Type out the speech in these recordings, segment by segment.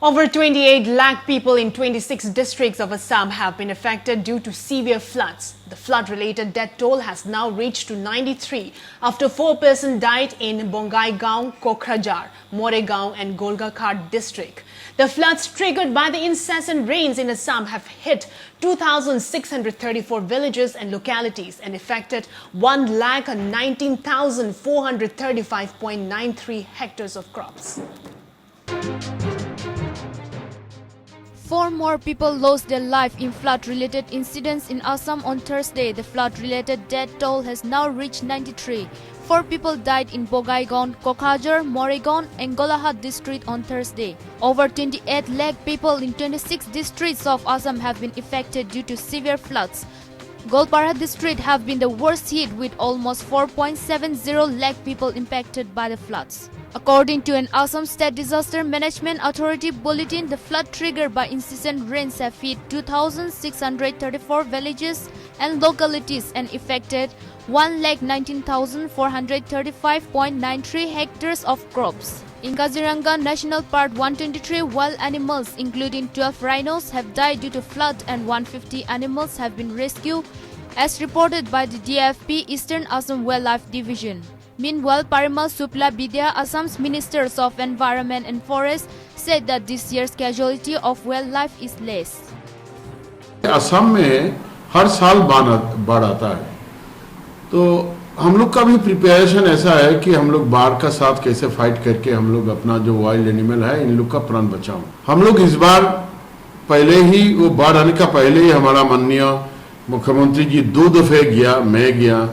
Over 28 lakh people in 26 districts of Assam have been affected due to severe floods. The flood-related death toll has now reached to 93 after 4 persons died in Bongaigaon, Kokrajhar, Morigaon and Golaghat district. The floods triggered by the incessant rains in Assam have hit 2,634 villages and localities and affected 1,19,435.93 hectares of crops. 4 more people lost their life in flood-related incidents in Assam on Thursday. The flood-related death toll has now reached 93. 4 people died in Bongaigaon, Kokrajhar, Morigaon and Golaghat district on Thursday. Over 28 lakh people in 26 districts of Assam have been affected due to severe floods. Golaghat district have been the worst hit with almost 4.70 lakh people impacted by the floods. According to an Assam State Disaster Management Authority bulletin, the flood triggered by incessant rains have hit 2,634 villages and localities and affected 1,19,435.93 hectares of crops. In Kaziranga National Park, 123 wild animals, including 12 rhinos, have died due to flood and 150 animals have been rescued, as reported by the DFP Eastern Assam Wildlife Division. Meanwhile, Parimal Supla Bidya, Assam's Ministers of Environment and Forest, said that this year's casualty of wildlife is less. Assam में हर साल बाढ़ आता है, तो हम लोग का भी प्रिपरेशन ऐसा है कि हम लोग बाढ़ का साथ कैसे फाइट करके हम लोग अपना जो वाइल्ड एनिमल है इन लोग का प्राण बचाओ। हम लोग इस बार पहले ही वो बाढ़ आने का पहले ही हमारा माननीय मुख्यमंत्री जी 2 दफे गया, मैं गया,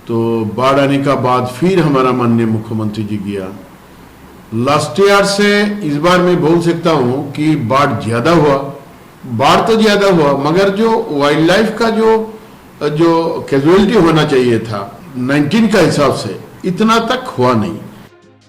तो बाढ़ आने का बाद फिर हमारा माननीय मुख्यमंत्री जी गया। लास्ट ईयर से इस बार मैं बोल सकता हूं कि बाढ़ ज्यादा हुआ, बाढ़ तो ज्यादा हुआ, मगर जो वाइल्ड लाइफ का जो कैजुअलिटी होना चाहिए था 19 का हिसाब से इतना तक हुआ नहीं।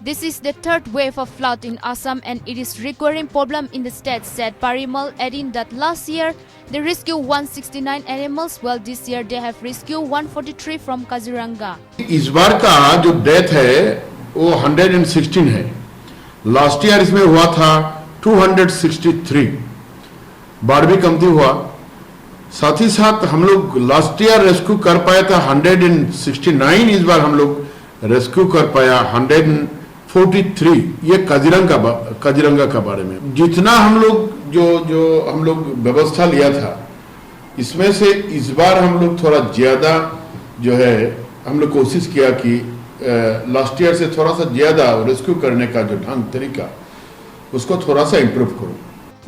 This is the third wave of flood in Assam and it is recurring problem in the state, said Parimal, adding that last year they rescued 169 animals, while this year they have rescued 143 from Kaziranga. इस बार का जो death है वो 116 है, last year इसमें हुआ था 263, बाढ़ भी कमती हुआ। साथ ही साथ हम लोग लास्ट ईयर रेस्क्यू कर पाया था 169, इस बार हम लोग रेस्क्यू कर पाया 143। ये काजीरंगा का बारे में जितना हम लोग जो हम लोग व्यवस्था लिया था, इसमें से इस बार हम लोग थोड़ा ज्यादा जो है हम लोग कोशिश किया कि लास्ट ईयर से थोड़ा सा ज्यादा रेस्क्यू करने का जो ढंग तरीका उसको थोड़ा सा इम्प्रूव करो।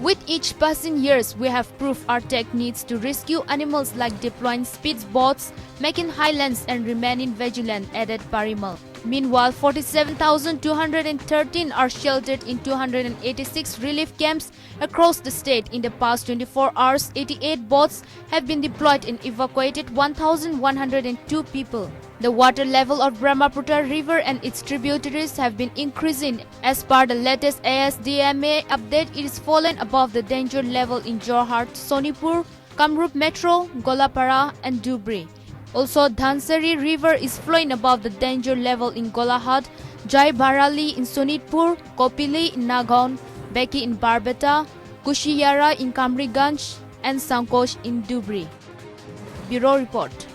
With each passing years, we have proved our techniques to rescue animals like deploying speedboats, making highlands and remaining vigilant, added Parimal. Meanwhile, 47,213 are sheltered in 286 relief camps across the state. In the past 24 hours, 88 boats have been deployed and evacuated 1,102 people. The water level of Brahmaputra River and its tributaries have been increasing. As per the latest ASDMA update, it is fallen above the danger level in Jorhat, Sonipur, Kamrup Metro, Golapara and Dhubri. Also, Dhansari River is flowing above the danger level in Golaghat, Jai Bharali in Sonitpur, Kopili in Nagaon, Beki in Barbeta, Kushiyara in Kamriganj and Sankosh in Dhubri. Bureau Report.